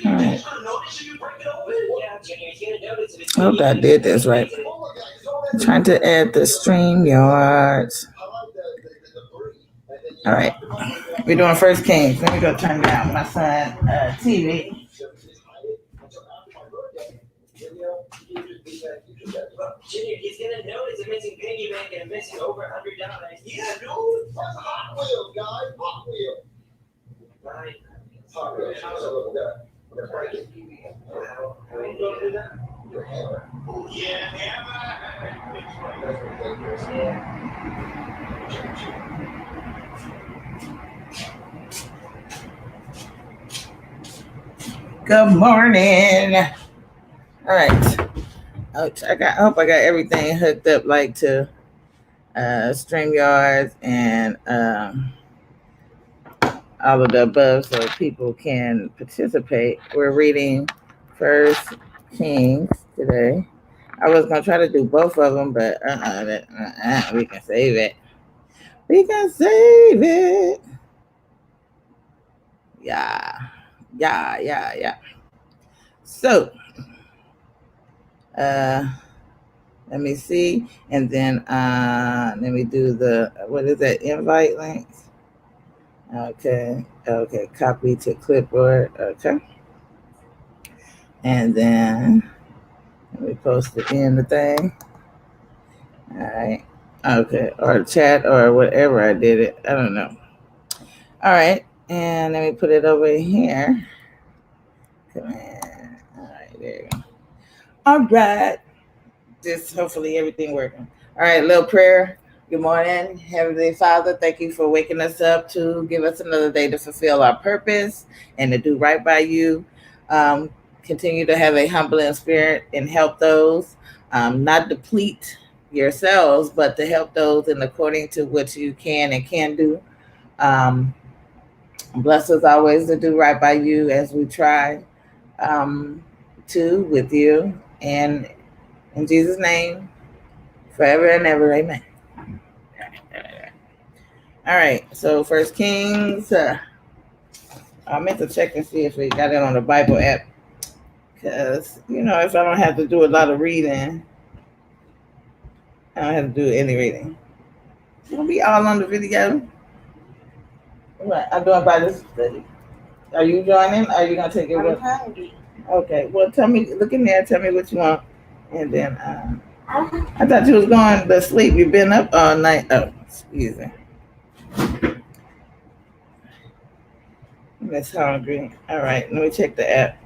Right. Hope I did this right. I'm trying to add the stream yards. All right. We're doing First Kings. Let me go turn down my son TV. Junior, he's gonna know it's a missing piggy bank and missing over $100. Yeah, dude. That's a Hot Wheels, guys. Hot Wheels. Right. Hot Wheels. We're gonna break it. How are you gonna do that? Your hammer. Oh yeah, hammer. Yeah. Good morning. All right. I hope I got everything hooked up like to StreamYards and all of the above so people can participate. We're reading First Kings today. I was gonna try to do both of them, but we can save it. We can save it. Yeah. So, uh, let me see, and then let me do the what is that invite links? Okay, copy to clipboard. Okay, and then let me post it in the thing. All right. Okay, or chat or whatever I did it. I don't know. All right, and let me put it over here. Command. All right, there you go. All right. Just hopefully everything working. All right, little prayer. Good morning, Heavenly Father. Thank you for waking us up to give us another day to fulfill our purpose and to do right by you. Um, Continue to have a humbling spirit and help those, not deplete yourselves, but to help those in according to what you can and can do. Um, Bless us always to do right by you as we try to with you. And in Jesus' name, forever and ever, amen. All right, so First Kings. I meant to check and see if we got it on the Bible app, because if I don't have to do a lot of reading, I don't have to do any reading. It's gonna be all on the video. What I'm doing Bible study. Are you joining? Are you gonna take it with? Okay. Well, tell me. Look in there. Tell me what you want, and then I thought you was going to sleep. You've been up all night. Oh, excuse me. Miss Hungry. All right. Let me check the app.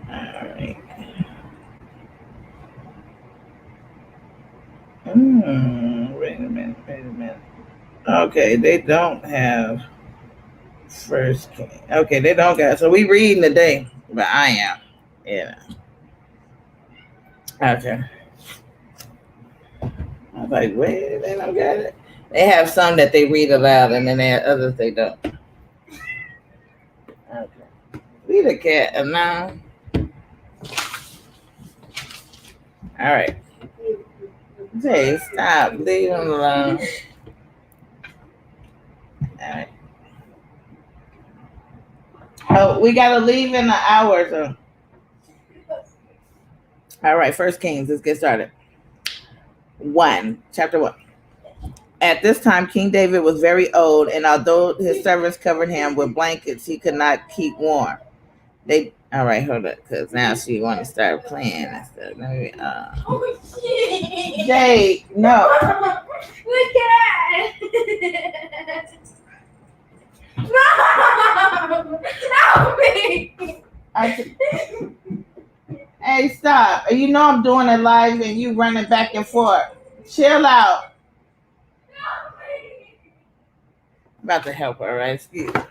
Alright. Wait a minute. Okay, they don't have First King. Okay, they don't got. So we reading today, but I am. Yeah. Okay. I was like, wait, they don't got it. They have some that they read aloud, and then they have others they don't. Okay. Leave the cat alone. All right. Jay, stop. Leave him alone. All right. Oh, we gotta leave in an hour or so. All right, First Kings. Let's get started. Chapter 1. At this time, King David was very old, and although his servants covered him with blankets, he could not keep warm. All right, hold up, because now she want to start playing and stuff. Let me, Jay, no. Look at it. No! Help me! Hey, stop. You know I'm doing it live and you running back and forth. Chill out. I'm about to help her, right? Excuse me.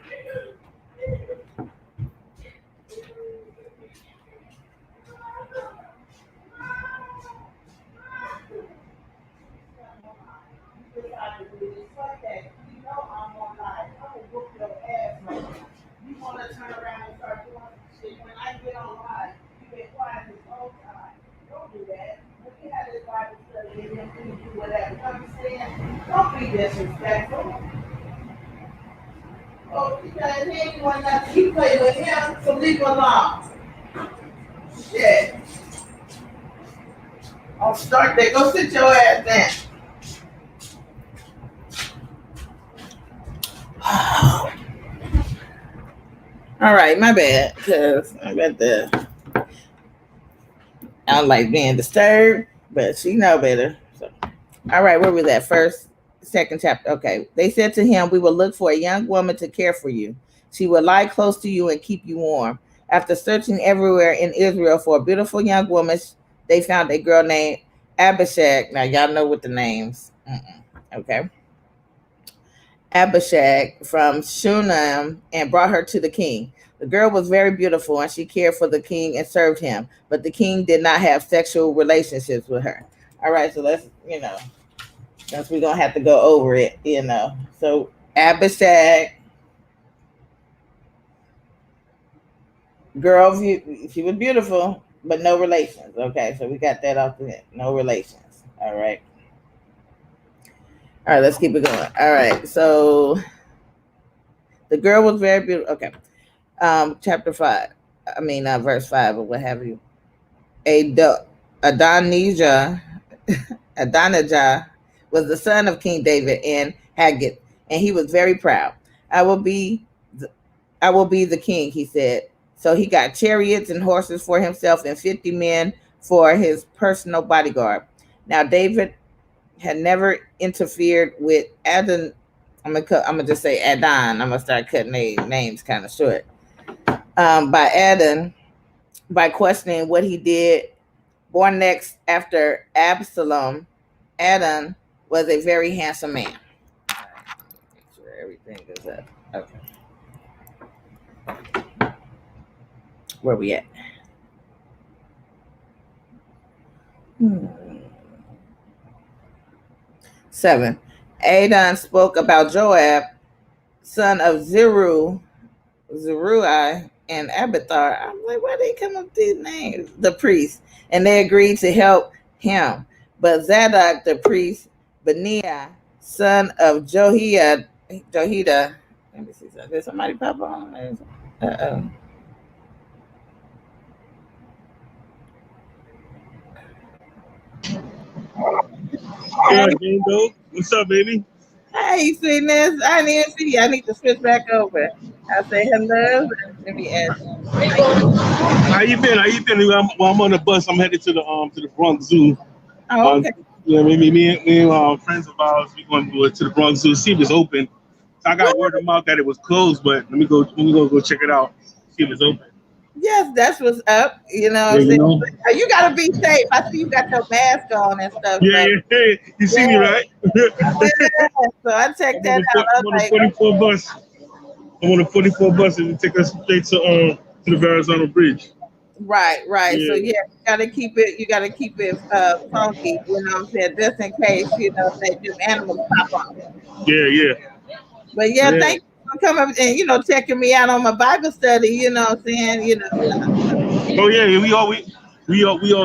You want to turn around and start doing shit when I get on live. You been quiet this whole time. Whatever. Understand? Don't be disrespectful. Oh, because he ain't doing nothing. You play with him, so leave him alone. Shit. I'll start there. Go sit your ass down. All right, my bad. Because I got the. I don't like being disturbed, but she know better. So, all right, where was that? Second chapter. Okay. They said to him, "We will look for a young woman to care for you. She will lie close to you and keep you warm." After searching everywhere in Israel for a beautiful young woman, they found a girl named Abishag. Now, y'all know what the names. Okay. Abishag from Shunem and brought her to the king. The girl was very beautiful and she cared for the king and served him, but the king did not have sexual relationships with her. All right, so let's, since we're going to have to go over it. So Abishag, girl, she was beautiful, but no relations. Okay, so we got that off the head. No relations. All right. All right, let's keep it going. All right, so the girl was very beautiful. Okay. Chapter 5. Verse 5 or what have you. Adonijah, Adonijah was the son of King David and Haggith, and he was very proud. I will be the king, he said. So he got chariots and horses for himself and 50 men for his personal bodyguard. Now David had never interfered with Adon. I'm gonna just say Adon. I'm gonna start cutting names kind of short. By Adon, by questioning what he did. Born next after Absalom, Adon was a very handsome man. All right, make sure everything is up. Okay. Where we at? 7. Adon spoke about Joab, son of Zeruiah, and Abiathar. I'm like, why they come up with these names? The priest. And they agreed to help him. But Zadok, the priest, Benaiah, son of Johida, let me see something. Did somebody pop on? Uh-oh. Hey, Jane, what's up, baby? Hey, sweetness. I didn't even see you. I need to switch back over. I'll say hello. Let me ask. How you been? I'm on the bus. I'm headed to the Bronx Zoo. Oh, okay. Yeah, me and friends of ours, we going to go to the Bronx Zoo, see if it's open. So I got word of mouth that it was closed, but let me go check it out, see if it's open. Yes, that's what's up. You know what Yeah, I'm you saying? know. You gotta be safe. I see you got your mask on and stuff. Yeah, So yeah, hey, you see yeah, me, right? yeah. So I checked that out. I I'm was on the like, 44 bus. I'm on the 44 bus and it take us straight to the Verrazano Bridge. right. So Yeah, yeah, you gotta keep it funky, you know what I'm saying, just in case, that them animals pop up. yeah, But yeah, yeah. thank you for coming and checking me out on my Bible study, you know what I'm saying, Oh yeah, yeah, we all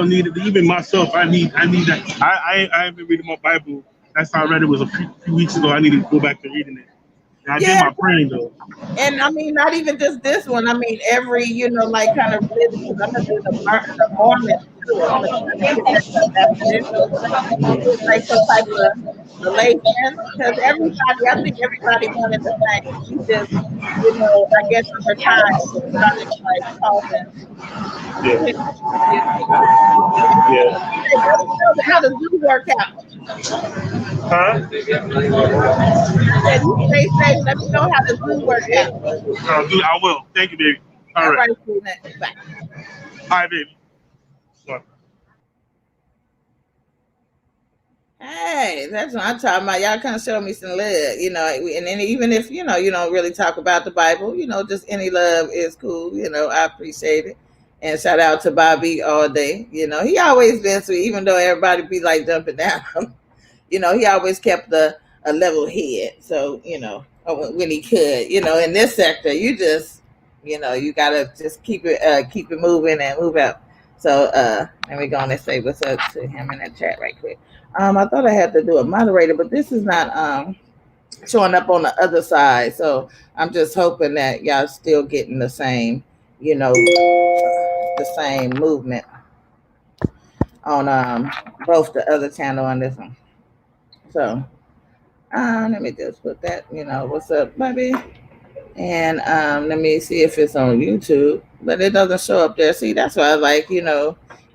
need it. Even myself, I need that. I haven't been reading my Bible. That's how I read it was a few weeks ago. I need to go back to reading it. And I did yeah. my praying though. And I mean, not even just this one. I mean, every like kind of religion. Because I'm gonna do the Mormons too. I'm gonna try to get that stuff after this. But I'm gonna get like some type of relation because I think everybody wanted the same. We just, I guess over time it started like causing tension, Yeah, you know. yeah. Hey, let me know how the zoo work out. Huh? I said, you stay safe. Let me know how the zoo work out. Dude, I will. Thank you, baby. All All right, right, sweetie. Bye. all right, baby. Bye. Hey, that's what I'm talking about. Y'all kind of show me some love, and then even if you don't really talk about the Bible, just any love is cool. I appreciate it. And shout out to Bobby all day. He always been sweet, even though everybody be like jumping down. He always kept a level head. So when he could, in this sector, you just, you gotta just keep it moving and move out. So let me go on and say what's up to him in the chat right quick. I thought I had to do a moderator, but this is not showing up on the other side. So I'm just hoping that y'all still getting the same, the same movement on both the other channel and this one. So let me just put that, what's up, baby? And let me see if it's on YouTube, but it doesn't show up there. See, that's why I like,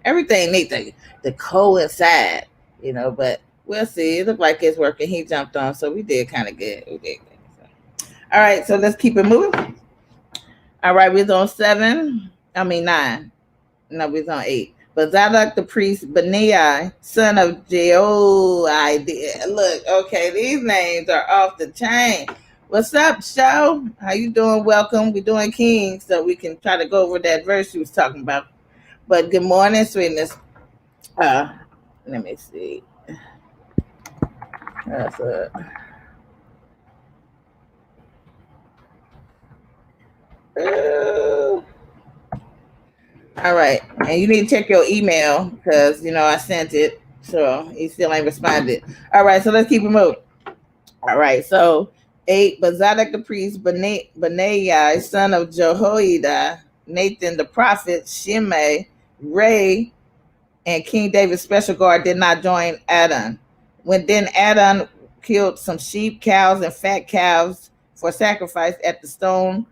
everything needs to coincide, but we'll see. It looked like it's working. He jumped on, so we did kind of good. We did good. So. All right, so let's keep it moving. All right, we're on 9. No, we're on 8. But Zadok the priest, Benai, son of Jehoiada. Look, okay, these names are off the chain. What's up, show? How you doing? Welcome. We're doing Kings, so we can try to go over that verse you was talking about. But good morning, sweetness. Let me see. That's it. All right, and you need to check your email because I sent it, so he still ain't responded. All right, so let's keep it moving. All right, so 8, but Zadok the priest, Benaiah, son of Jehoiada, Nathan the prophet, Shimei, Ray, and King David's special guard did not join Adon. When then Adon killed some sheep, cows, and fat calves for sacrifice at the stone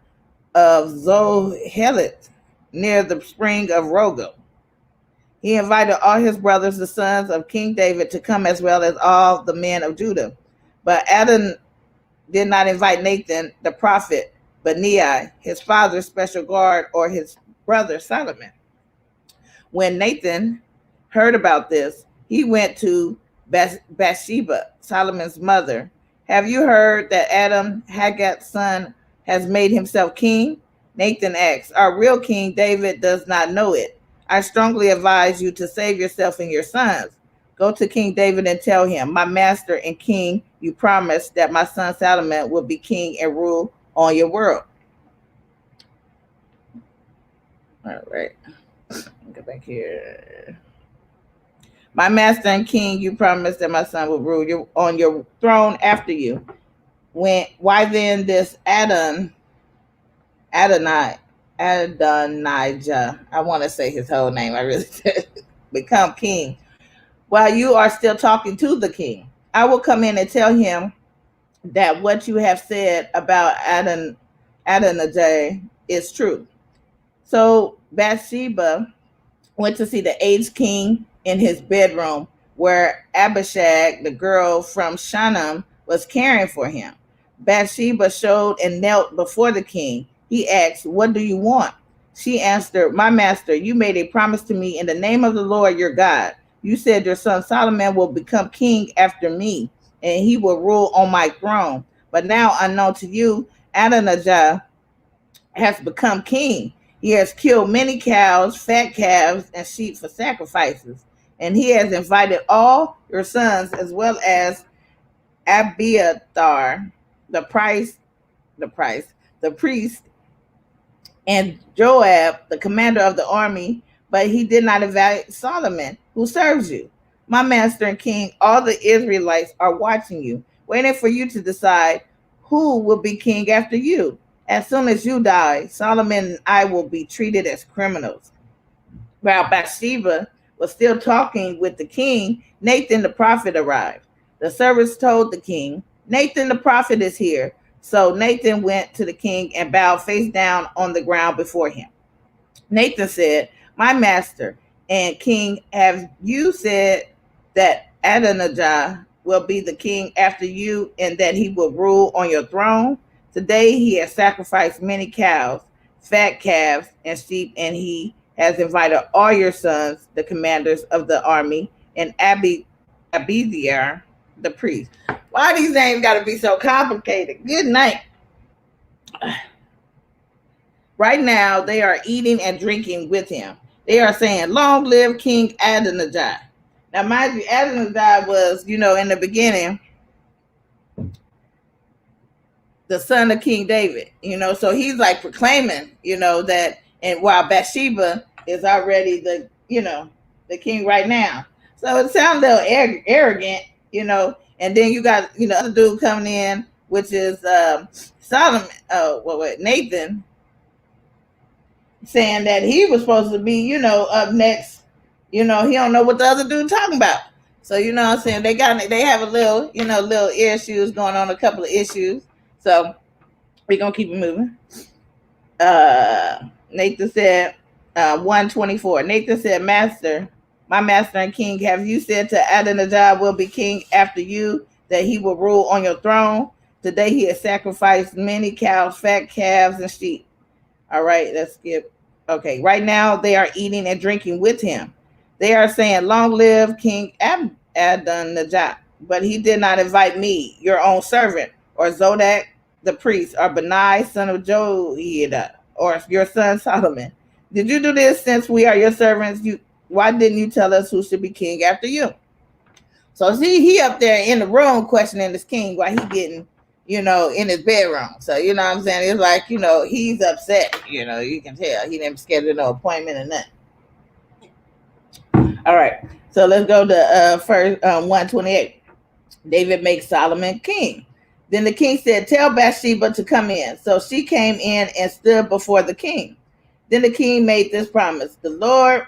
of Zohelet near the spring of Rogel. He invited all his brothers, the sons of King David, to come as well as all the men of Judah. But Adon did not invite Nathan, the prophet, Benaiah, his father's special guard, or his brother Solomon. When Nathan heard about this, he went to Bathsheba, Solomon's mother. Have you heard that Adam, Haggard's son, has made himself king? Nathan asked. Our real king, David, does not know it. I strongly advise you to save yourself and your sons. Go to King David and tell him, my master and king, you promised that my son Solomon will be king and rule on your world. All right. Go back here. My master and king, you promised that my son will rule on your throne after you. Why then this Adonijah, I want to say his whole name, I really did, become king, while you are still talking to the king? I will come in and tell him that what you have said about Adonijah is true. So Bathsheba went to see the aged king in his bedroom, where Abishag, the girl from Shunem, was caring for him. Bathsheba showed and knelt before the king. He asked, what do you want? She answered, my master, you made a promise to me in the name of the Lord your God. You said your son Solomon will become king after me, and he will rule on my throne. But now, unknown to you, Adonijah has become king. He has killed many cows, fat calves, and sheep for sacrifices. And he has invited all your sons as well as Abiathar, the priest, and Joab, the commander of the army, but he did not invite Solomon, who serves you. My master and king, all the Israelites are watching you, waiting for you to decide who will be king after you. As soon as you die, Solomon and I will be treated as criminals. While Bathsheba was still talking with the king, Nathan the prophet arrived. The servants told the king, Nathan the prophet is here. So Nathan went to the king and bowed face down on the ground before him. Nathan said, my master and king, have you said that Adonijah will be the king after you and that he will rule on your throne? Today he has sacrificed many cows, fat calves, and sheep, and he has invited all your sons, the commanders of the army, and Abiathar, the priest. Why these names got to be so complicated? Good night. Right now, they are eating and drinking with him. They are saying, long live King Adonijah. Now, mind you, Adonijah was, in the beginning, the son of King David, so he's like proclaiming, that, and while Bathsheba is already you know, the king right now. So it sounds a little arrogant, you know. And then you got, other dude coming in, which is Solomon, Nathan, saying that he was supposed to be, up next. He don't know what the other dude talking about. So what I'm saying, they have a little, little issues going on, a couple of issues. So we're gonna keep it moving. Nathan said, 124. Nathan said, Master, my master and king, have you said to Adonijah will be king after you, that he will rule on your throne? Today he has sacrificed many cows, fat calves, and sheep. All right, let's skip. Okay, right now they are eating and drinking with him. They are saying, Long live King Adonijah. But he did not invite me, your own servant, or Zodak the priest, or Benai, son of Joiada, or your son Solomon. Did you do this since we are your servants? Why didn't you tell us who should be king after you? So see, he up there in the room questioning this king while he getting, in his bedroom. So what I'm saying? It's like, he's upset. You can tell he didn't schedule no appointment or nothing. All right. So let's go to first 128. David makes Solomon king. Then the king said, Tell Bathsheba to come in. So she came in and stood before the king. Then the king made this promise: The Lord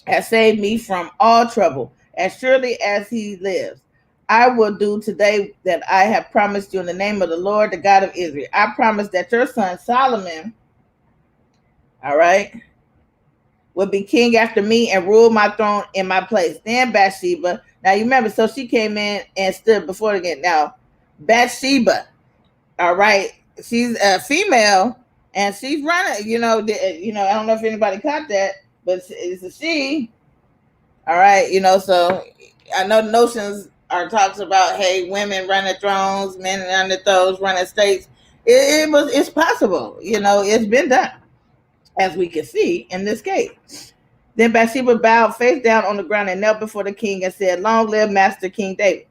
has saved me from all trouble. As surely as he lives, I will do today that I have promised you in the name of the Lord, the God of Israel. I promise that your son Solomon, all right, will be king after me and rule my throne in my place. Then Bathsheba, now you remember, so she came in and stood before the king. Now, Bathsheba, all right, she's a female and she's running, I don't know if anybody caught that, but it's a she. All right, so I know the notions are talks about, hey, women running thrones, men running thrones, running states. It's possible, it's been done, as we can see in this case. Then Bathsheba bowed face down on the ground and knelt before the king and said, Long live Master King David.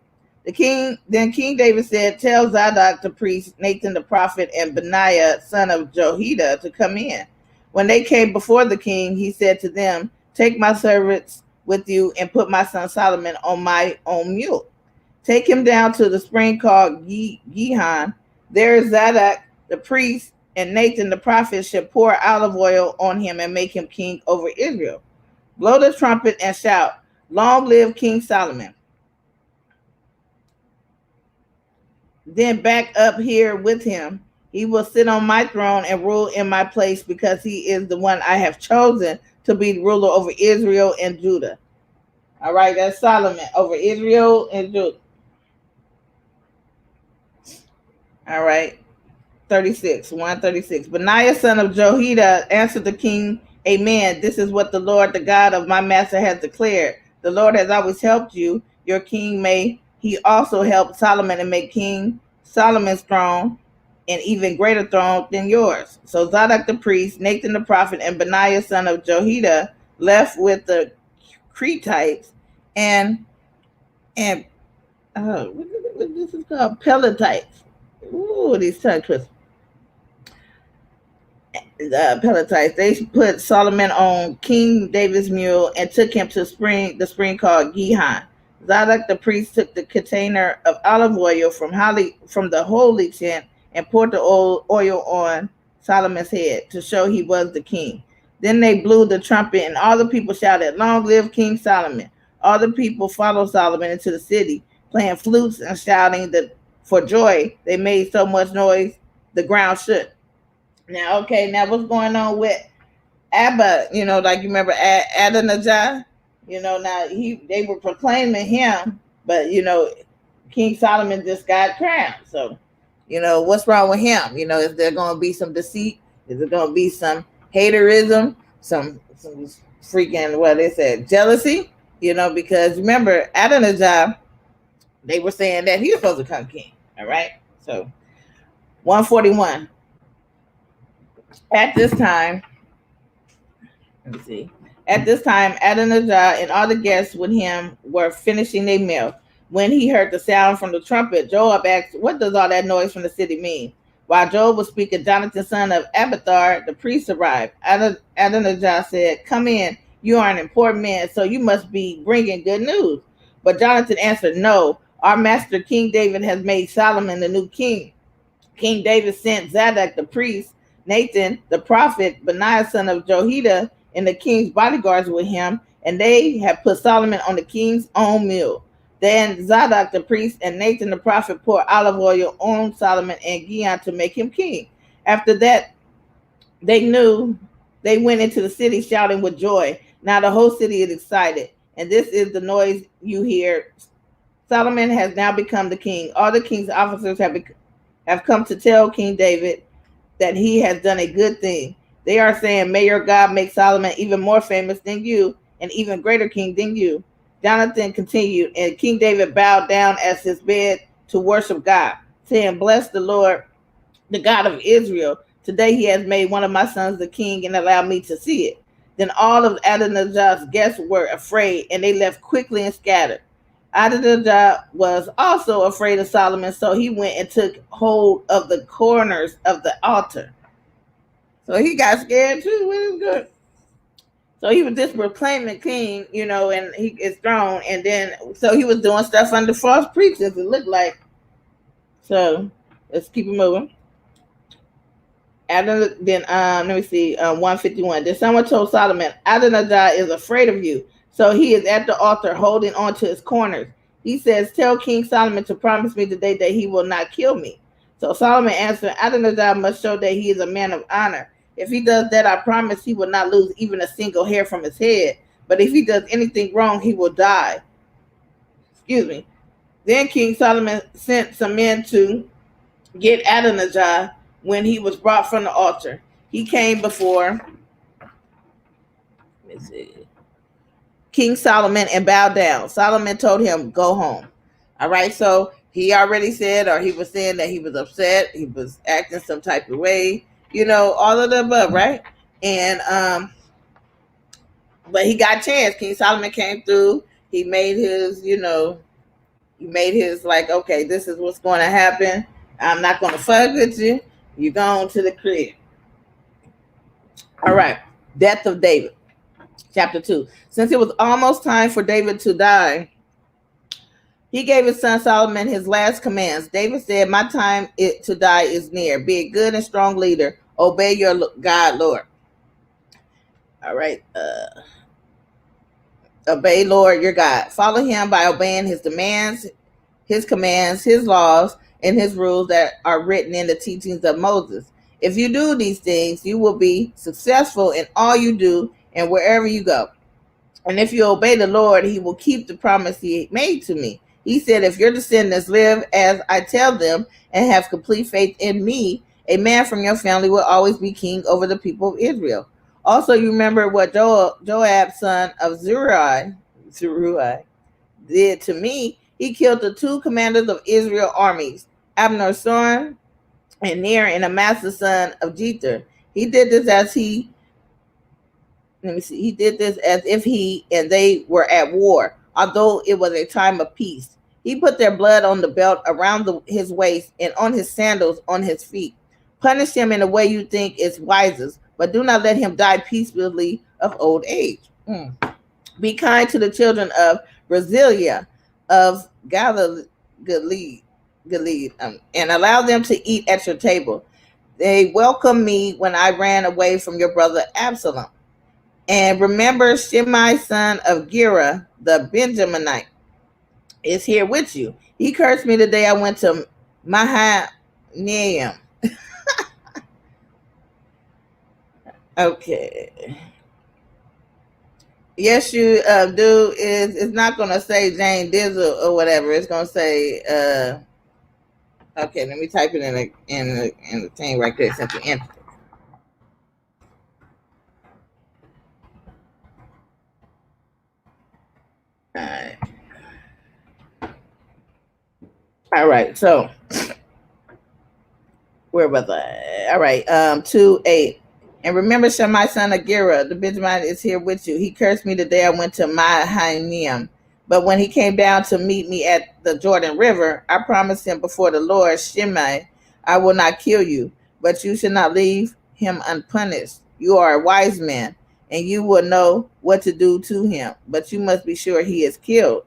Then King David said, Tell Zadok the priest, Nathan the prophet, and Benaiah son of Jehoiada to come in. When they came before the king, he said to them, Take my servants with you and put my son Solomon on my own mule. Take him down to the spring called Gihon. There is Zadok the priest and Nathan the prophet should pour olive oil on him and make him king over Israel. Blow the trumpet and shout, Long live King Solomon. Then back up here with him. He will sit on my throne and rule in my place because he is the one I have chosen to be the ruler over Israel and Judah. All right, that's Solomon over Israel and Judah. All right, 136. Benaiah son of Jehoiada answered the king, Amen. This is what the Lord, the God of my master, has declared. The Lord has always helped you. Your king may he also help Solomon and make King Solomon's throne an even greater throne than yours. So Zadok the priest, Nathan the prophet, and Benaiah son of Jehoiada left with the Cretites and what this is called, Pelatites. Ooh, these tongue twisters. The Pelatites. They put Solomon on King David's mule and took him to the spring called Gihon. Zadok the priest took the container of olive oil from the holy tent and poured the oil on Solomon's head to show he was the king. Then they blew the trumpet and all the people shouted, Long live King Solomon. All the people followed Solomon into the city, playing flutes and shouting that for joy. They made so much noise the ground shook. Now what's going on with Abba? Like you remember Adonijah? Now they were proclaiming him, but King Solomon just got crowned. So, what's wrong with him? Is there going to be some deceit? Is there going to be some haterism? Some freaking, what they said, jealousy? Because remember Adonijah, they were saying that he was supposed to come king. All right. So 141. At this time, Adonijah and all the guests with him were finishing their meal. When he heard the sound from the trumpet, Joab asked, What does all that noise from the city mean? While Joab was speaking, Jonathan, son of Abiathar, the priest, arrived. Adonijah said, Come in. You are an important man, so you must be bringing good news. But Jonathan answered, No, our master King David has made Solomon the new king. King David sent Zadok the priest, Nathan the prophet, Benaiah son of Jehoiada, and the king's bodyguards with him, and they have put Solomon on the king's own mule. Then Zadok the priest and Nathan the prophet poured olive oil on Solomon and Gideon to make him king. After that, they knew they went into the city shouting with joy. Now the whole city is excited, and this is the noise you hear. Solomon has now become the king. All the king's officers have come to tell King David that he has done a good thing. They are saying, May your God make Solomon even more famous than you, and even greater king than you. Jonathan continued, and King David bowed down at his bed to worship God, saying, Bless the Lord, the God of Israel. Today he has made one of my sons the king and allowed me to see it. Then all of Adonijah's guests were afraid, and they left quickly and scattered. Adonijah was also afraid of Solomon, so he went and took hold of the corners of the altar. So he got scared too. What is good? So he was just proclaiming king, and he is throne, and then so he was doing stuff under false pretense. It looked like. So let's keep it moving. Then let me see, 151. Then someone told Solomon, Adonijah is afraid of you, so he is at the altar holding on to his corners. He says, Tell King Solomon to promise me today that he will not kill me. So Solomon answered, Adonijah must show that he is a man of honor. If he does that, I promise he will not lose even a single hair from his head. But if he does anything wrong, he will die. Excuse me. Then King Solomon sent some men to get Adonijah. When he was brought from the altar, he came before King Solomon and bowed down. Solomon told him, Go home. All right, so he already said, or he was saying that he was upset, he was acting some type of way, all of the above, right? And but he got a chance. King Solomon came through. He made his, like, okay, this is what's going to happen. I'm not going to fuck with you. You're going to the crib. All right. Death of David. Chapter 2. Since it was almost time for David to die, he gave his son Solomon his last commands. David said, My time to die is near. Be a good and strong leader. Obey your God, Lord. All right. Obey Lord your God. Follow him by obeying his demands, his commands, his laws, and his rules that are written in the teachings of Moses. If you do these things, you will be successful in all you do and wherever you go. And if you obey the Lord, he will keep the promise he made to me. He said, if your descendants live as I tell them and have complete faith in me, a man from your family will always be king over the people of Israel. Also, you remember what Joab, son of Zeruiah, did to me. He killed the two commanders of Israel armies, Abner's son and Ner, and Amasa, son of Jether. He did this He did this as if he and they were at war, although it was a time of peace. He put their blood on the belt around his waist and on his sandals on his feet. Punish him in a way you think is wisest, but do not let him die peacefully of old age. Be kind to the children of Brasilia, of Galilee, and allow them to eat at your table. They welcomed me when I ran away from your brother Absalom. And remember, Shimei, son of Gera, the Benjaminite, is here with you. He cursed me the day I went to Mahanaim. Okay. Yes, you do. It's not going to say Jane Dizzle or whatever. It's going to say. Okay, let me type it in the thing right there since you entered. All right. All right. So where was I? All right. 2:8. And remember, Shammai, son of Gera, the Benjaminite, is here with you. He cursed me the day I went to Mahanaim. But when he came down to meet me at the Jordan River, I promised him before the Lord, Shimei, I will not kill you, but you should not leave him unpunished. You are a wise man. and you will know what to do to him. But you must be sure he is killed.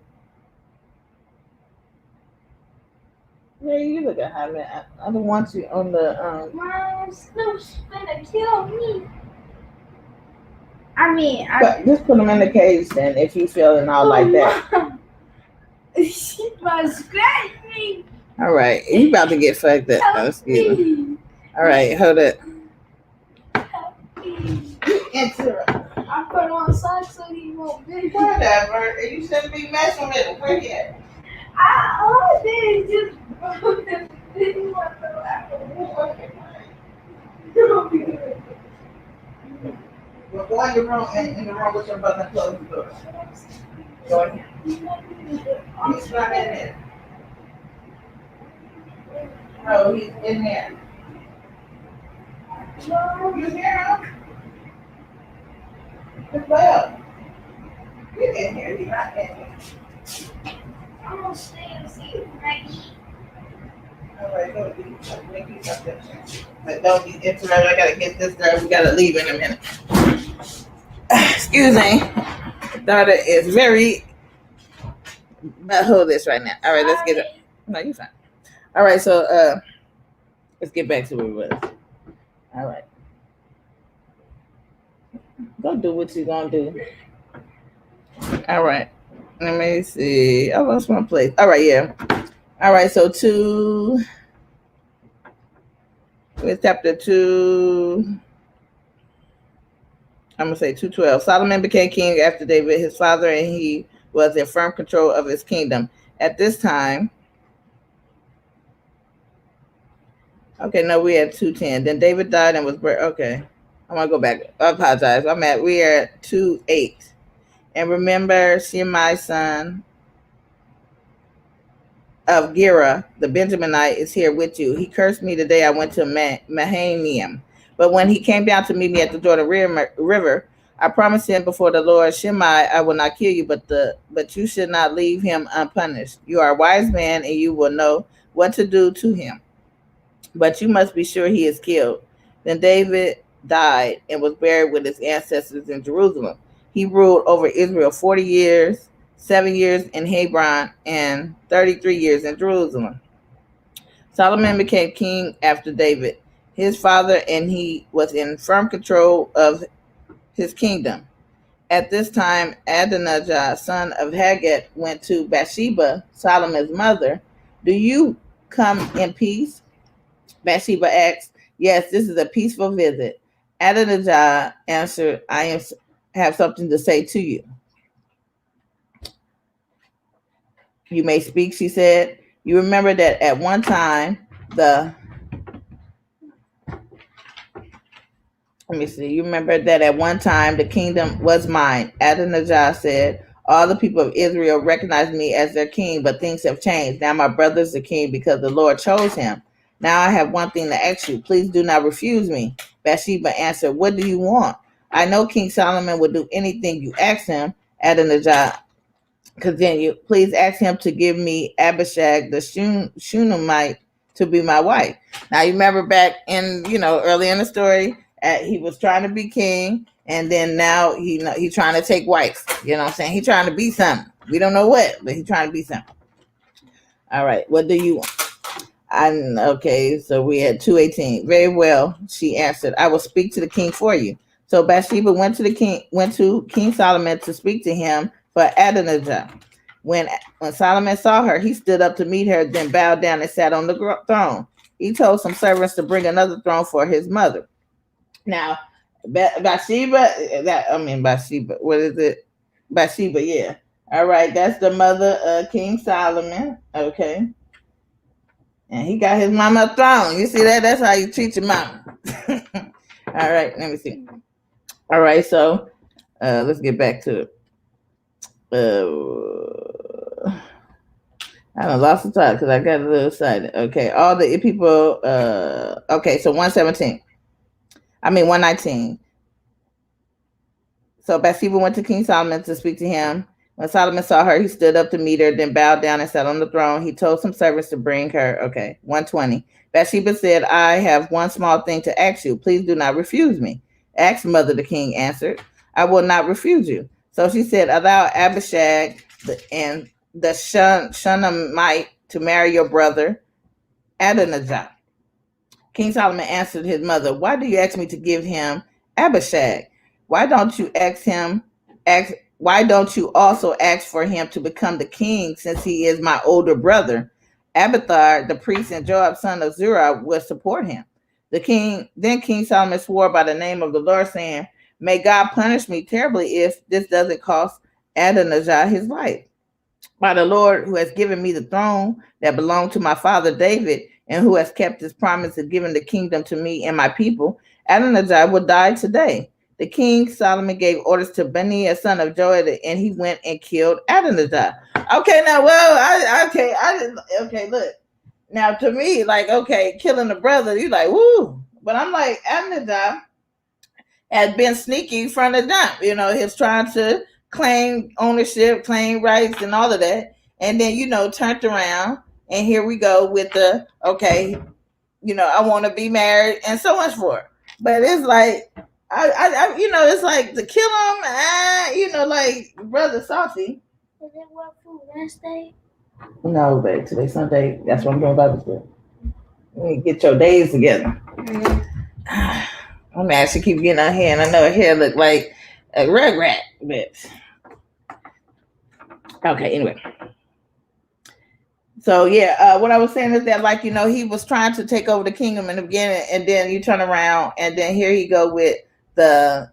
Yeah, you look at how I don't want you on the Mom, Snoop's gonna kill me. I mean, But just put him in the cage then if you feeling all like that. Mom, she must scratch me. All right, you about to get fucked up. Oh, excuse me. All right, hold it. I put on socks so he won't be. Whatever. You shouldn't be messing with him. Where he at? All I did is just didn't want to laugh. Well, go in your room and in the room with your brother and close the door. Go in here. He's not in there. No, he's in there. You hear him? Just well. Get in here. He's not in here. I'm gonna stay and see you right. All right, go make you something. But don't be interrupted. I gotta get this done. We gotta leave in a minute. Excuse me. Daughter is very. But hold this right now. All right, let's get it. No, you fine. All right, so let's get back to where we was. All right. Go do what you gonna do. All right. Let me see. I lost my place. All right, yeah. All right, so with chapter 2. I'm gonna say 2:12. Solomon became king after David, his father, and he was in firm control of his kingdom. At this time, okay, no, we at 2:10. Then David died and was buried. Okay, I'm gonna go back. I apologize. We are at 2:8. And remember, Shimei, son of Gera, the Benjaminite, is here with you. He cursed me the day I went to Mahanaim. But when he came down to meet me at the Jordan River, I promised him before the Lord, Shimei, I will not kill you, but you should not leave him unpunished. You are a wise man, and you will know what to do to him. But you must be sure he is killed. Then David died and was buried with his ancestors in Jerusalem. He ruled over Israel 40 years, 7 years in Hebron, and 33 years in Jerusalem. Solomon became king after David, his father, and he was in firm control of his kingdom. At this time, Adonijah, son of Haggith, went to Bathsheba, Solomon's mother. Do you come in peace? Bathsheba asked. Yes, this is a peaceful visit. Adonijah answered, I have something to say to you. You may speak, she said. You remember that at one time You remember that at one time the kingdom was mine. Adonijah said, all the people of Israel recognize me as their king, but things have changed. Now my brother is the king because the Lord chose him. Now I have one thing to ask you. Please do not refuse me. Bathsheba answered, what do you want? I know King Solomon would do anything you ask him. Adonijah continued, please ask him to give me Abishag the Shunammite to be my wife. Now you remember back in, early in the story, he was trying to be king, and then now he's trying to take wives. You know what I'm saying? He's trying to be something. We don't know what, but he's trying to be something. All right, what do you want? Okay, so we had 2:18. Very well, she answered. I will speak to the king for you. So Bathsheba went to King Solomon to speak to him for Adonijah. When Solomon saw her, he stood up to meet her, then bowed down and sat on the throne. He told some servants to bring another throne for his mother. Now, Bathsheba, what is it? Bathsheba, yeah. All right, that's the mother of King Solomon. Okay. And he got his mama a throne. You see that? That's how you treat your mama. All right, let me see. All right, so let's get back to it. I done lost the thought because I got a little excited. Okay, all the people. Okay, so 119. So Bathsheba went to King Solomon to speak to him. When Solomon saw her, he stood up to meet her, then bowed down and sat on the throne. He told some servants to bring her. Okay, 120. Bathsheba said, I have one small thing to ask you. Please do not refuse me. Ask, mother, the king answered. I will not refuse you. So she said, allow Abishag and the Shunammite to marry your brother Adonijah. King Solomon answered his mother, why do you ask me to give him Abishag? Why don't you why don't you also ask for him to become the king, since he is my older brother? Abiathar, the priest, and Joab, son of Zerah, will support him. Then King Solomon swore by the name of the Lord, saying, may God punish me terribly if this doesn't cost Adonijah his life. By the Lord, who has given me the throne that belonged to my father David, and who has kept his promise of giving the kingdom to me and my people, Adonijah will die today. The king Solomon gave orders to Benaiah, son of Joiada, and he went and killed Adonijah. Okay, now, look. Now, to me, like, okay, killing a brother, you like, woo. But I'm like, Adonijah has been sneaky from the jump. He's trying to claim ownership, claim rights, and all of that. And then, turned around, and here we go with the, okay, I want to be married and so much for it. But it's like, it's like to kill him, like Brother Saucy. Is it what for Wednesday? No, babe, today's Sunday. That's what I'm doing about this. Let me get your days together. I'm mad she keep getting her hair, and I know her hair look like a rugrat, but okay, anyway. So yeah, what I was saying is that, like, he was trying to take over the kingdom in the beginning, and then you turn around, and then here he go with the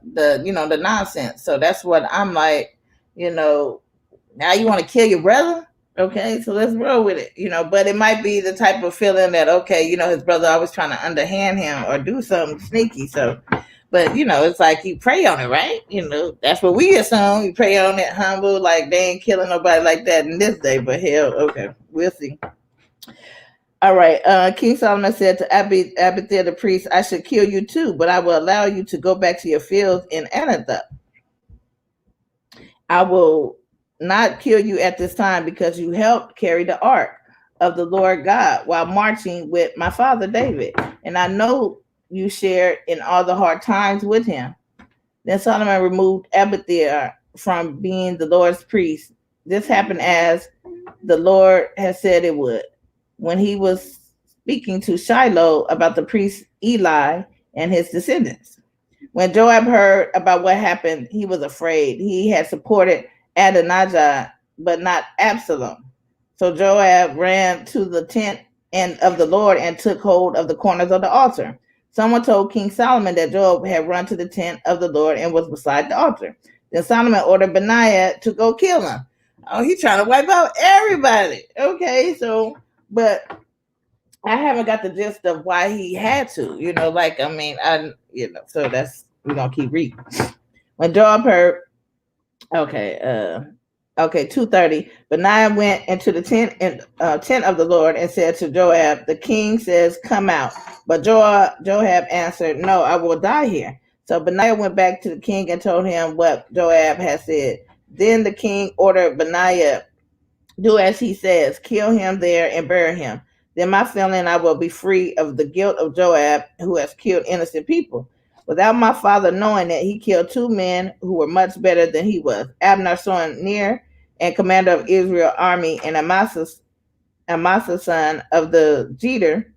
nonsense. So that's what I'm like, now you want to kill your brother? Okay, so let's roll with it, but it might be the type of feeling that, okay, his brother always trying to underhand him or do something sneaky. So, but it's like you pray on it, right? That's what we assume. You pray on it, humble, like they ain't killing nobody like that in this day. But hell, okay, we'll see. All right. King Solomon said to Abiathar the priest, I should kill you too, but I will allow you to go back to your fields in Anathoth. I will not kill you at this time because you helped carry the ark of the Lord God while marching with my father David. And I know you shared in all the hard times with him. Then Solomon removed Abiathar from being the Lord's priest. This happened as the Lord had said it would, when he was speaking to Shiloh about the priest Eli and his descendants. When Joab heard about what happened, he was afraid. He had supported Adonijah, but not Absalom. So Joab ran to the tent of the Lord and took hold of the corners of the altar. Someone told King Solomon that Joab had run to the tent of the Lord and was beside the altar. Then Solomon ordered Benaiah to go kill him. Oh, he's trying to wipe out everybody. Okay, so, but I haven't got the gist of why he had to, so that's, we're going to keep reading. When Joab heard, okay, 2:30, Benaiah went into the tent of the Lord and said to Joab, the king says, come out. But Joab answered, no, I will die here. So Benaiah went back to the king and told him what Joab had said. Then the king ordered Benaiah, do as he says, kill him there and bury him. Then my family and I will be free of the guilt of Joab, who has killed innocent people. Without my father knowing that he killed two men who were much better than he was, Abner, son Ner, and commander of Israel's army, and Amasa, son of Jeter,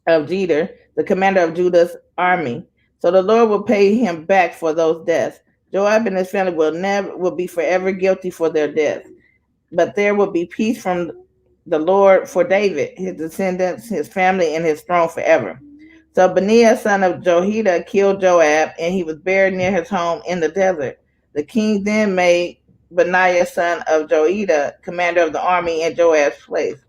the commander of Judah's army. So the Lord will pay him back for those deaths. Joab and his family will be forever guilty for their deaths. But there will be peace from the Lord for David, his descendants, his family, and his throne forever. So Benaiah, son of Jehoiada, killed Joab, and he was buried near his home in the desert. The king then made Benaiah, son of Jehoiada, commander of the army in Joab's place.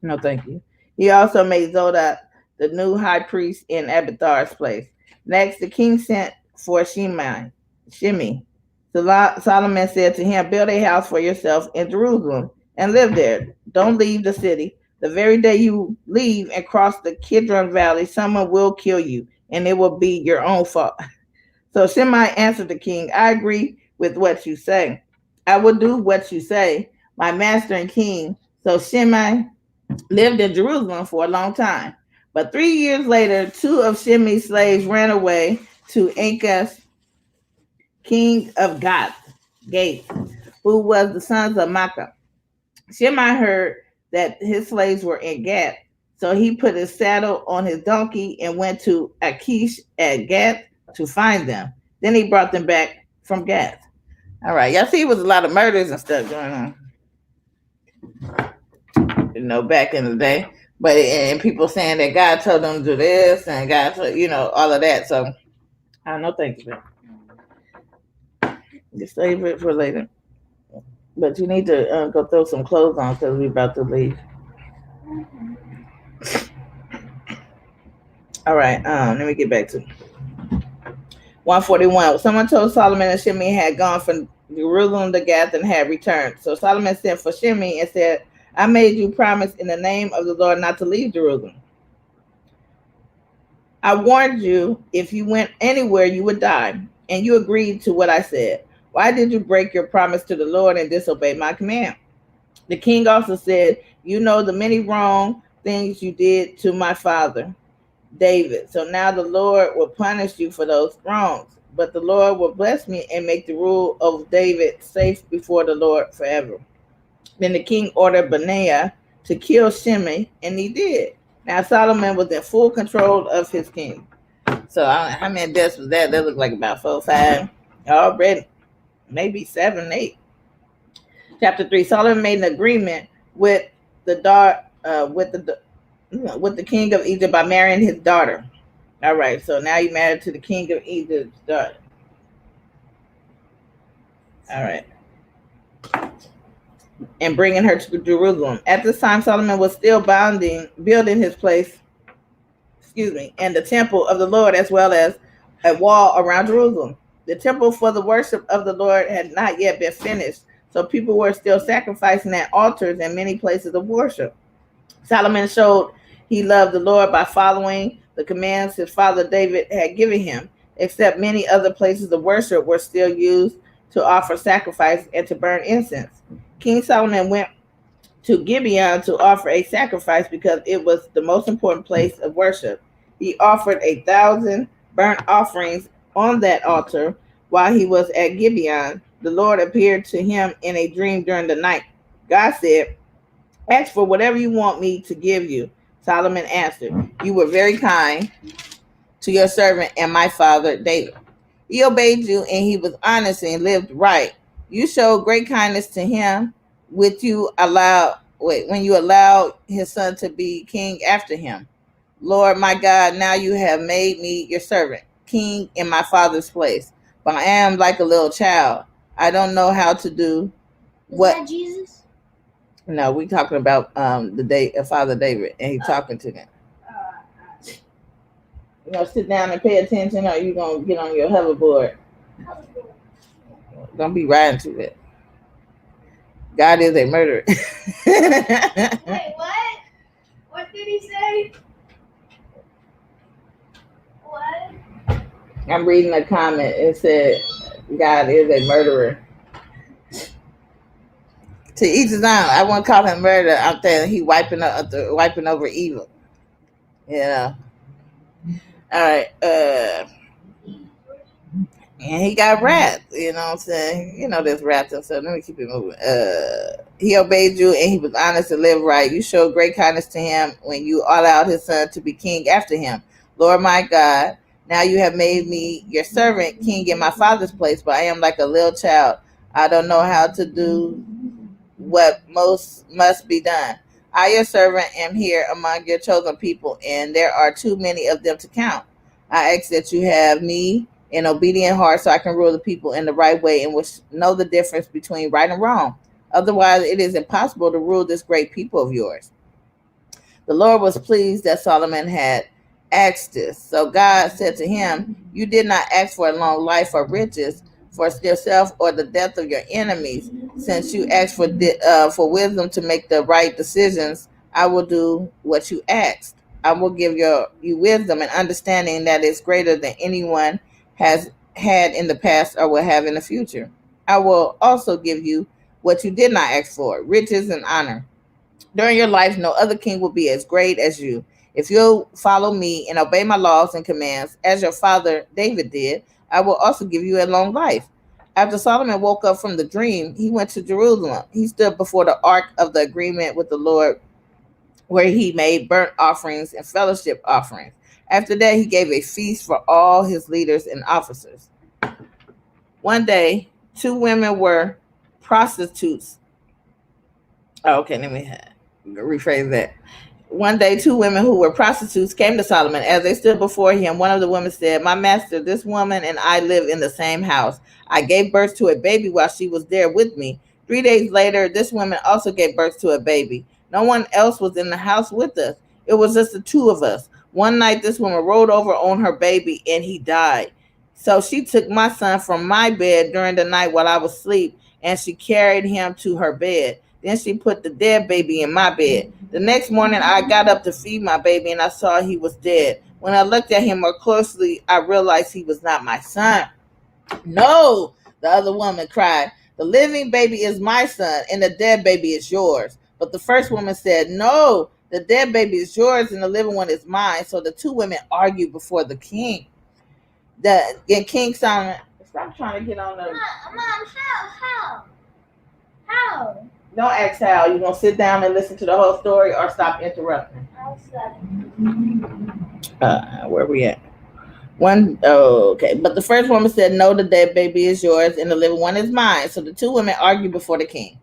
No, thank you. He also made Zadok the new high priest in Abiathar's place. Next, the king sent for Shimei. Solomon said to him, build a house for yourself in Jerusalem and live there. Don't leave the city. The very day you leave and cross the Kidron Valley, someone will kill you, and it will be your own fault. So Shimei answered the king, I agree with what you say. I will do what you say, my master and king. So Shimei lived in Jerusalem for a long time. But 3 years later, two of Shimei's slaves ran away to Ancas, king of Gath, who was the sons of Makkah. Shimei heard that his slaves were in Gath, so he put his saddle on his donkey and went to Achish at Gath to find them. Then he brought them back from Gath. All right, y'all see, it was a lot of murders and stuff going on, back in the day. But and people saying that God told them to do this and God told, all of that. So I don't know. Thank you. Just save it for later. But you need to go throw some clothes on because we're about to leave. All right. Let me get back to 141. Someone told Solomon that Shimei had gone from Jerusalem to Gath and had returned. So Solomon sent for Shimei and said, I made you promise in the name of the Lord not to leave Jerusalem. I warned you if you went anywhere you would die, and you agreed to what I said. Why did you break your promise to the Lord and disobey my command? The king also said, you know the many wrong things you did to my father, David. So now the Lord will punish you for those wrongs. But the Lord will bless me and make the rule of David safe before the Lord forever. Then the king ordered Benaiah to kill Shimei, and he did. Now Solomon was in full control of his king. So how many deaths was that? That looked like about 4 or 5 already, maybe 7, 8. Chapter 3. Solomon made an agreement with the with the king of Egypt by marrying his daughter. All right, so now you married to the king of Egypt's daughter. All right. And bringing her to Jerusalem. At this time, Solomon was still building his place, and the temple of the Lord, as well as a wall around Jerusalem. The temple for the worship of the Lord had not yet been finished, so people were still sacrificing at altars and many places of worship. Solomon showed he loved the Lord by following the commands his father David had given him, except many other places of worship were still used to offer sacrifice and to burn incense. King Solomon went to Gibeon to offer a sacrifice because it was the most important place of worship. He offered 1,000 burnt offerings on that altar while he was at Gibeon. The Lord appeared to him in a dream during the night. God said, ask for whatever you want me to give you. Solomon answered, you were very kind to your servant and my father David. He obeyed you and he was honest and lived right. You showed great kindness to him when you allowed his son to be king after him. Lord my God, now you have made me your servant, king in my father's place. But I am like a little child. I don't know how to do what. Is that Jesus? No, we talking about the day of Father David, and he talking to them. You know, sit down and pay attention, or you gonna get on your hoverboard. Don't be riding to it. God is a murderer. Wait, what? What did he say? What? I'm reading a comment. It said, God is a murderer. To each his own. I won't call him murder. I'm saying he wiping over evil. You know. All right. And he got wrath. You know what I'm saying? You know there's wrath and stuff. Let me keep it moving. He obeyed you and he was honest and lived right. You showed great kindness to him when you allowed his son to be king after him. Lord my God, now you have made me your servant, king in my father's place, but I am like a little child. I don't know how to do what most must be done. I, your servant, am here among your chosen people, and there are too many of them to count. I ask that you have me an obedient heart so I can rule the people in the right way and which know the difference between right and wrong. Otherwise, it is impossible to rule this great people of yours. The Lord was pleased that Solomon had asked this. So God said to him, you did not ask for a long life or riches for yourself or the death of your enemies. Since you asked for wisdom to make the right decisions, I will do what you asked. I will give you wisdom and understanding that is greater than anyone has had in the past or will have in the future. I will also give you what you did not ask for, riches and honor. During your life, no other king will be as great as you. If you follow me and obey my laws and commands, as your father David did, I will also give you a long life. After Solomon woke up from the dream, he went to Jerusalem. He stood before the ark of the agreement with the Lord, where he made burnt offerings and fellowship offerings. After that, he gave a feast for all his leaders and officers. One day, two women were prostitutes. Oh, okay, let me rephrase that. One day, two women who were prostitutes came to Solomon. As they stood before him, one of the women said, "My master, this woman and I live in the same house. I gave birth to a baby while she was there with me. 3 days later, this woman also gave birth to a baby. No one else was in the house with us. It was just the two of us. One night, this woman rolled over on her baby and he died. So she took my son from my bed during the night while I was asleep and she carried him to her bed. Then she put the dead baby in my bed. The next morning, I got up to feed my baby and I saw he was dead. When I looked at him more closely, I realized he was not my son." "No," the other woman cried. "The living baby is my son and the dead baby is yours." But the first woman said, "No, the dead baby is yours and the living one is mine." So the two women argued before the king. Then King Solomon, stop trying to get on the. Mom, how? Don't ask how. You gonna sit down and listen to the whole story, or stop interrupting? I'll stop. Where we at? One, oh, okay. But the first woman said, "No, the dead baby is yours and the living one is mine." So the two women argued before the king.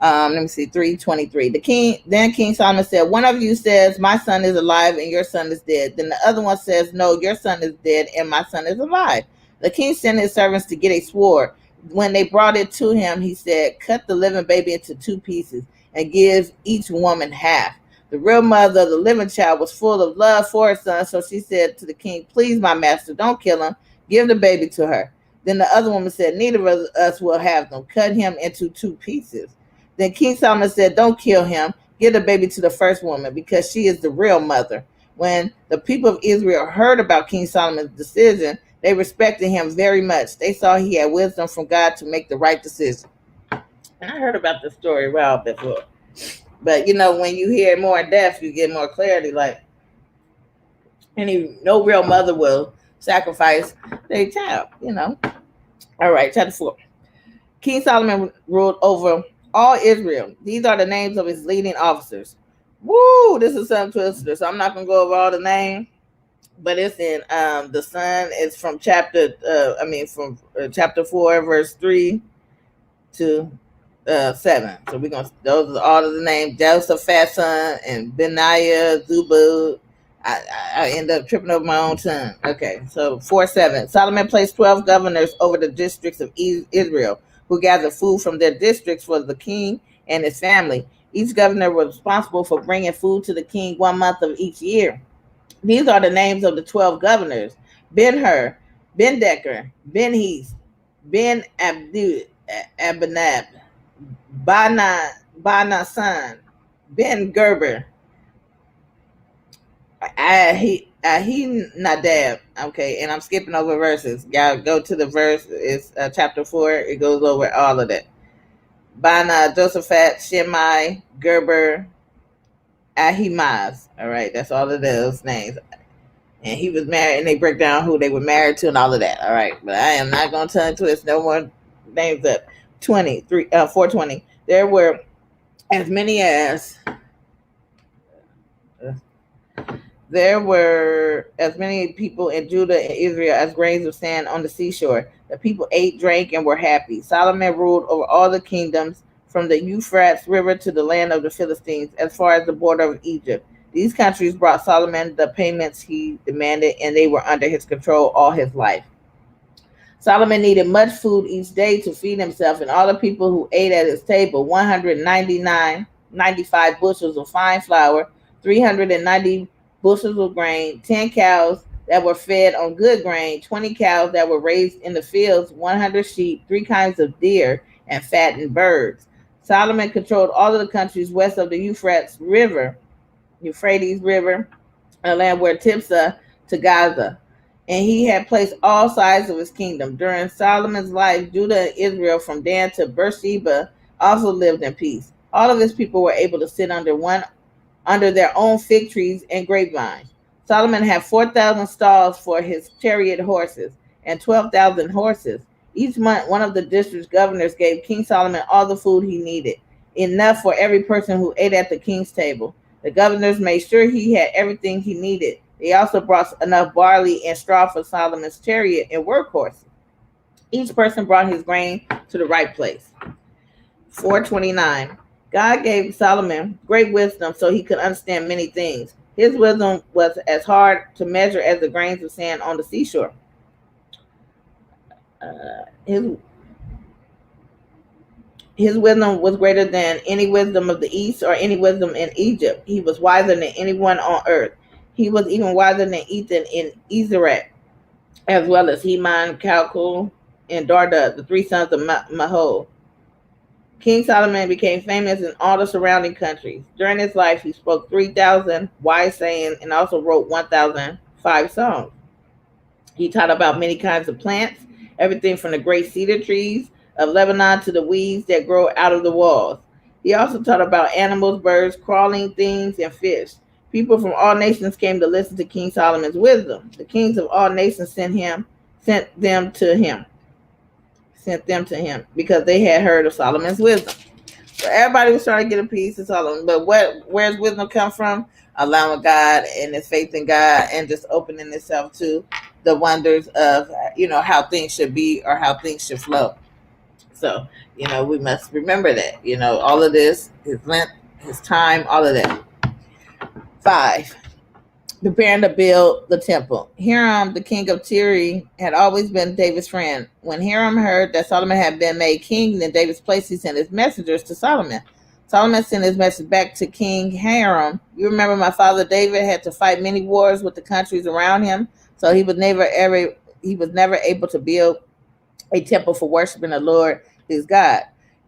Let me see, 3:23. King Solomon said, "One of you says, 'My son is alive and your son is dead.' Then the other one says, 'No, your son is dead and my son is alive.' The king sent his servants to get a sword. When they brought it to him, he said, 'Cut the living baby into two pieces and give each woman half.' The real mother of the living child was full of love for her son, so she said to the king, 'Please, my master, don't kill him. Give the baby to her.' Then the other woman said, 'Neither of us will have them. Cut him into two pieces.' Then King Solomon said, 'Don't kill him. Give the baby to the first woman because she is the real mother.' When the people of Israel heard about King Solomon's decision, they respected him very much. They saw he had wisdom from God to make the right decision." And I heard about this story a while before. But when you hear more in depth, you get more clarity. Like no real mother will sacrifice their child. All right, chapter 4. King Solomon ruled over all Israel. These are the names of his leading officers. Woo! This is some twister, so I'm not gonna go over all the names, but it's in the son. It's from chapter 4, verse 3 to 7. So we're gonna those are all of the names: Jehoshaphat's son and Benaiah, Zubud. I end up tripping over my own tongue. Okay, so 4:7. Solomon placed 12 governors over the districts of Israel, who gathered food from their districts for the king and his family. Each governor was responsible for bringing food to the king 1 month of each year. These are the names of the 12 governors: Ben-Hur, Ben-Decker, Ben-Heath, Ben-Abinab, Banasan, Ben-Gerber, Ahinadab. Okay, and I'm skipping over verses. Y'all go to the verse. It's chapter 4. It goes over all of that. Bana, Josaphat, Shemai, Gerber, Ahimaaz. All right, that's all of those names. And he was married, and they break down who they were married to and all of that. All right, but I am not going to tongue twist no more names up. 420. There were as many as people in Judah and Israel as grains of sand on the seashore. The people ate, drank, and were happy. Solomon ruled over all the kingdoms from the Euphrates River to the land of the Philistines, as far as the border of Egypt. These countries brought Solomon the payments he demanded, and they were under his control all his life. Solomon needed much food each day to feed himself and all the people who ate at his table: 195 bushels of fine flour, 390 bushels of grain, 10 cows that were fed on good grain, 20 cows that were raised in the fields, 100 sheep, 3 kinds of deer, and fattened birds. Solomon controlled all of the countries west of the Euphrates River, a land where Tipsah to Gaza, and he had placed all sides of his kingdom. During Solomon's life, Judah and Israel from Dan to Beersheba also lived in peace. All of his people were able to sit under their own fig trees and grapevines. Solomon had 4,000 stalls for his chariot horses and 12,000 horses, Each month, one of the district's governors gave King Solomon all the food he needed, enough for every person who ate at the king's table. The governors made sure he had everything he needed. They also brought enough barley and straw for Solomon's chariot and workhorses. Each person brought his grain to the right place. 429. God gave Solomon great wisdom so he could understand many things. His wisdom was as hard to measure as the grains of sand on the seashore. His His wisdom was greater than any wisdom of the East or any wisdom in Egypt. He was wiser than anyone on earth. He was even wiser than Ethan in Ezerach, as well as Heman, Calcul, and Darda, the three sons of Mahol. King Solomon became famous in all the surrounding countries. During his life, he spoke 3,000 wise sayings and also wrote 1,005 songs. He taught about many kinds of plants, everything from the great cedar trees of Lebanon to the weeds that grow out of the walls. He also taught about animals, birds, crawling things, and fish. People from all nations came to listen to King Solomon's wisdom. The kings of all nations sent them to him, sent them to him because they had heard of Solomon's wisdom. So everybody was trying to get a piece of Solomon. But where's wisdom come from? Allowing God and his faith in God and just opening itself to the wonders of how things should be or how things should flow. So, we must remember that. All of this, his length, his time, all of that. 5. Preparing to build the temple. Hiram, the king of Tyre, had always been David's friend. When Hiram heard that Solomon had been made king in David's place, he sent his messengers to Solomon. Solomon sent his message back to King Hiram. You remember my father David had to fight many wars with the countries around him, so he was never able to build a temple for worshiping the Lord his God.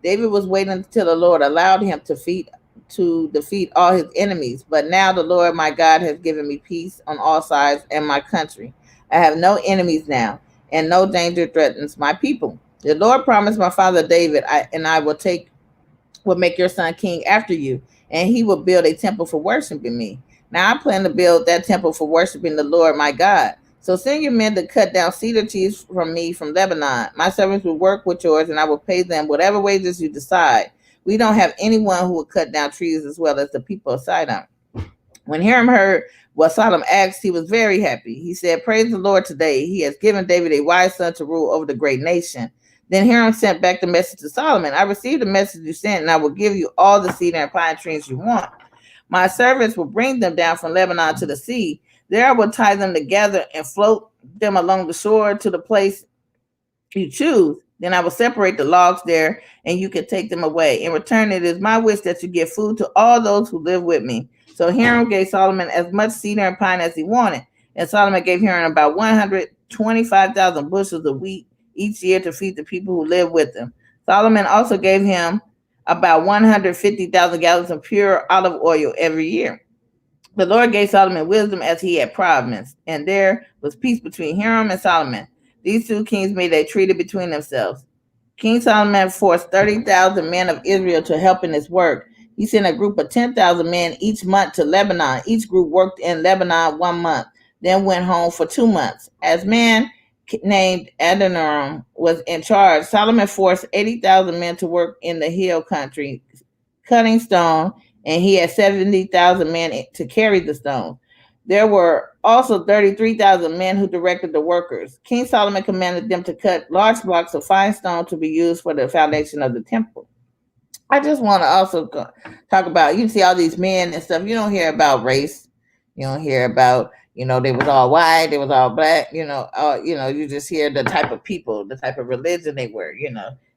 David was waiting until the Lord allowed him to defeat all his enemies. But now the Lord my God has given me peace on all sides and my country. I have no enemies now, and no danger threatens my people. The Lord promised my father David, I will make your son king after you, and he will build a temple for worshiping me. Now I plan to build that temple for worshiping the Lord my God. So send your men to cut down cedar trees from me from Lebanon. My servants will work with yours, and I will pay them whatever wages you decide. We don't have anyone who will cut down trees as well as the people of Sidon. When Hiram heard what Solomon asked, he was very happy. He said, praise the Lord today. He has given David a wise son to rule over the great nation. Then Hiram sent back the message to Solomon. I received the message you sent, and I will give you all the cedar and pine trees you want. My servants will bring them down from Lebanon to the sea. There I will tie them together and float them along the shore to the place you choose. Then I will separate the logs there, and you can take them away. In return, it is my wish that you give food to all those who live with me. So Hiram gave Solomon as much cedar and pine as he wanted, and Solomon gave Hiram about 125,000 bushels of wheat each year to feed the people who live with him. Solomon also gave him about 150,000 gallons of pure olive oil every year. The Lord gave Solomon wisdom as he had promised, and there was peace between Hiram and Solomon. These two kings made a treaty between themselves. King Solomon forced 30,000 men of Israel to help in his work. He sent a group of 10,000 men each month to Lebanon. Each group worked in Lebanon 1 month, then went home for 2 months. As man named Adoniram was in charge, Solomon forced 80,000 men to work in the hill country, cutting stone, and he had 70,000 men to carry the stone. There were also 33,000 men who directed the workers. King Solomon commanded them to cut large blocks of fine stone to be used for the foundation of the temple. I just want to also talk about, you see all these men and stuff. You don't hear about race. You don't hear about, they was all white, they was all black, you just hear the type of people, the type of religion they were,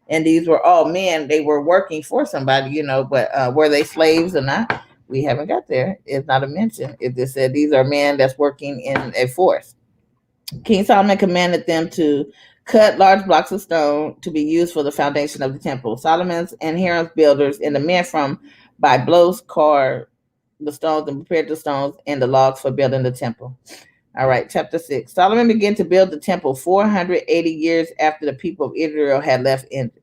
and these were all men. They were working for somebody, but were they slaves or not? We haven't got there. It's not a mention. It just said these are men that's working in a force. King Solomon commanded them to cut large blocks of stone to be used for the foundation of the temple. Solomon's and Hiram's builders and the men from by blows carved the stones and prepared the stones and the logs for building the temple. All right, chapter 6. Solomon began to build the temple 480 years after the people of Israel had left Egypt.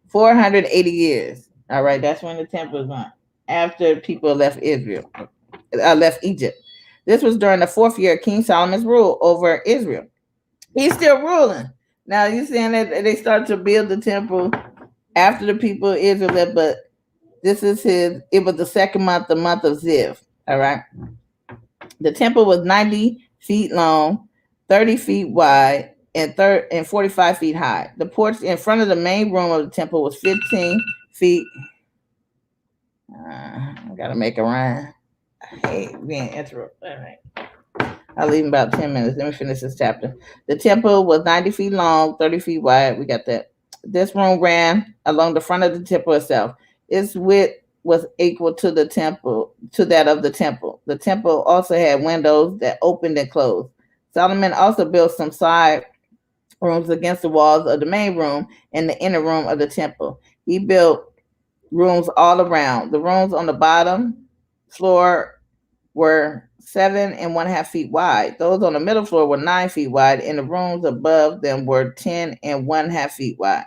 480 years. All right, that's when the temple was on. After people left Egypt. This was during the 4th year of King Solomon's rule over Israel. He's still ruling. Now you saying that they start to build the temple after the people of Israel left, but this is his. It was the second month, the month of Ziv. All right. The temple was 90 feet long, 30 feet wide, and 45 feet high. The porch in front of the main room of the temple was 15 feet. I gotta make a rhyme. I hate being interrupted. All right. I'll leave in about 10 minutes. Let me finish this chapter. The temple was 90 feet long, 30 feet wide. We got that. This room ran along the front of the temple itself. Its width was equal to the temple, to that of the temple. The temple also had windows that opened and closed. Solomon also built some side rooms against the walls of the main room and the inner room of the temple. He built rooms all around. The rooms on the bottom floor were 7.5 feet wide. Those on the middle floor were 9 feet wide, and the rooms above them were 10.5 feet wide.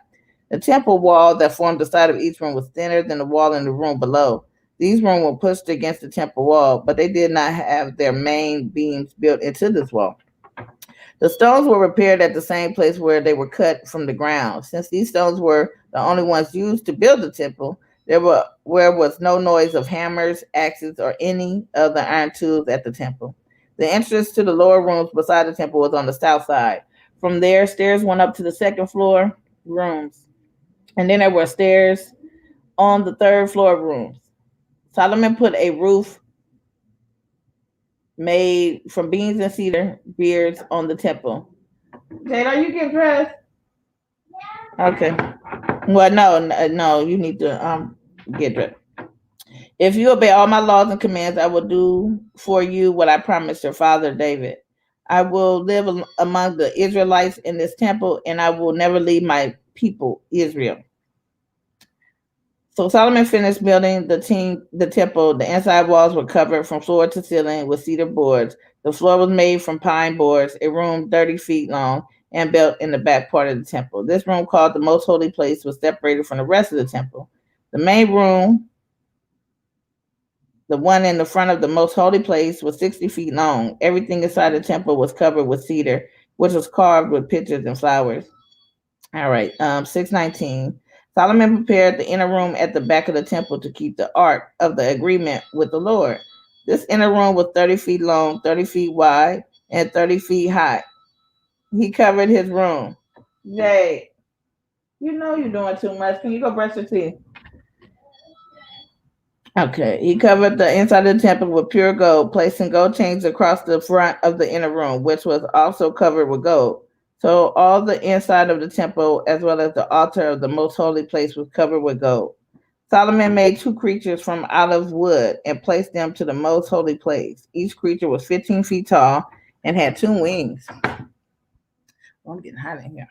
The temple wall that formed the side of each room was thinner than the wall in the room below. These rooms were pushed against the temple wall, but they did not have their main beams built into this wall. The stones were repaired at the same place where they were cut from the ground. Since these stones were the only ones used to build the temple, there was no noise of hammers, axes, or any of the iron tools at the temple. The entrance to the lower rooms beside the temple was on the south side. From there, stairs went up to the second floor rooms, and then there were stairs on the third floor rooms. Solomon put a roof made from beams and cedar beards on the temple. Jade, are you getting dressed? Okay. Well, no, you need to get dressed. If you obey all my laws and commands, I will do for you what I promised your father David. I will live among the Israelites in this temple, and I will never leave my people Israel. So Solomon finished building the temple. The inside walls were covered from floor to ceiling with cedar boards. The floor was made from pine boards, a room 30 feet long and built in the back part of the temple. This room, called the most holy place, was separated from the rest of the temple. The main room, the one in the front of the most holy place, was 60 feet long. Everything inside the temple was covered with cedar, which was carved with pictures and flowers. All right, 619. Solomon prepared the inner room at the back of the temple to keep the ark of the agreement with the Lord. This inner room was 30 feet long, 30 feet wide, and 30 feet high. He covered his room. Jay, you know you're doing too much. Can you go brush your teeth? Okay. He covered the inside of the temple with pure gold, placing gold chains across the front of the inner room, which was also covered with gold. So all the inside of the temple, as well as the altar of the most holy place, was covered with gold. Solomon made two creatures from olive wood and placed them to the most holy place. Each creature was 15 feet tall and had two wings. Oh, I'm getting hot in here.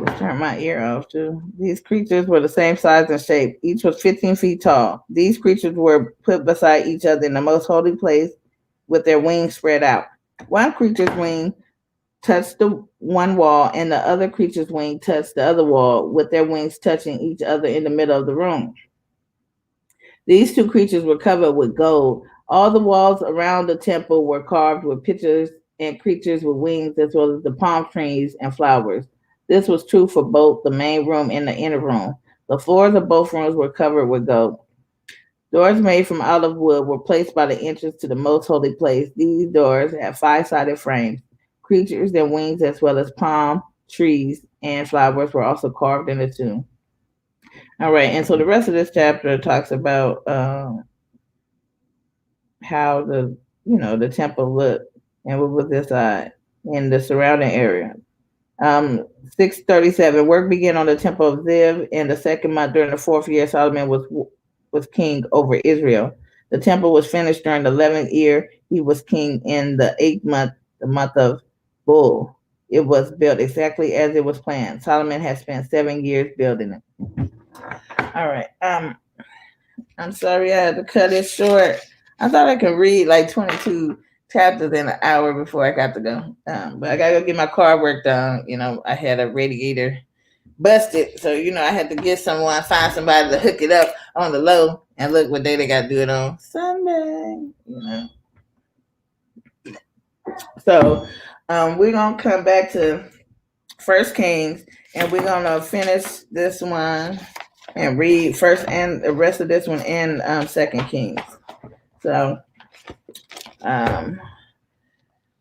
Just turn my ear off too. These creatures were the same size and shape. Each was 15 feet tall. These creatures were put beside each other in the most holy place with their wings spread out. One creature's wing touched the one wall, and the other creature's wing touched the other wall, with their wings touching each other in the middle of the room. These two creatures were covered with gold. All the walls around the temple were carved with pictures and creatures with wings, as well as the palm trees and flowers. This was true for both the main room and the inner room. The floors of both rooms were covered with gold. Doors made from olive wood were placed by the entrance to the most holy place. These doors had five-sided frames. Creatures and wings, as well as palm trees and flowers, were also carved in the tomb. All right, and so the rest of this chapter talks about how the temple looked and what was inside in the surrounding area. 637. Work began on the temple of Ziv in the second month during the fourth year Solomon was king over Israel. The temple was finished during the 11th year he was king. In the 8th month, the month of Bull, it was built exactly as it was planned. Solomon had spent 7 years building it. All right. I'm sorry I had to cut it short. I thought I could read like 22 chapters in an hour before I got to go. But I gotta go get my car work done. I had a radiator busted, so I had to get find somebody to hook it up on the low. And look what day they got to do it on Sunday. So we're gonna come back to First Kings, and we're gonna finish this one and read first and the rest of this one in Second Kings. So um,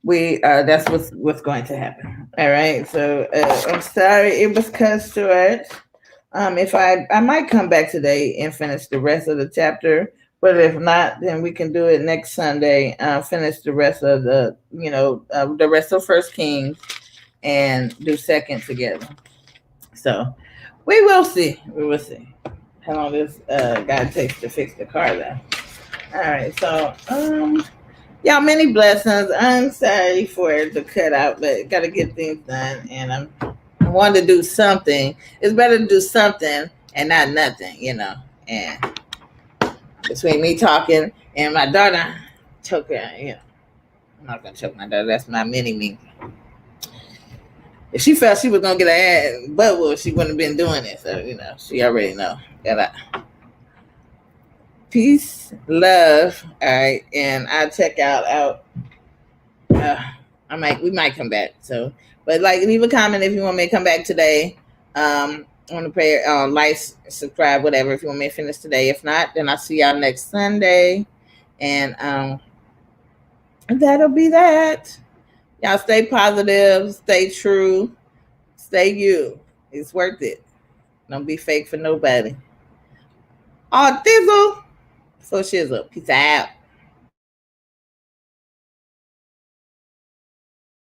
we that's what's going to happen. All right. So I'm sorry it was cut short. If I might come back today and finish the rest of the chapter, but if not, then we can do it next Sunday. Finish the rest of the rest of First Kings and do second together. So we will see. We will see how long this guy takes to fix the car though. All right. So y'all, many blessings. I'm sorry for the cutout, but gotta get things done, and I want to do something. It's better to do something and not nothing, And between me talking and my daughter choking, I'm not gonna choke my daughter. That's my mini me. If she felt she was gonna get her ass butt whooped, she wouldn't have been doing it. So she already know. Peace, love. All right, and I'll check out. We might come back. So, but leave a comment if you want me to come back today. On the prayer, like, subscribe, whatever. If you want me to finish today, if not, then I'll see y'all next Sunday, and that'll be that. Y'all stay positive, stay true, stay you. It's worth it. Don't be fake for nobody. Oh, thizzle. So shizzle. Peace out.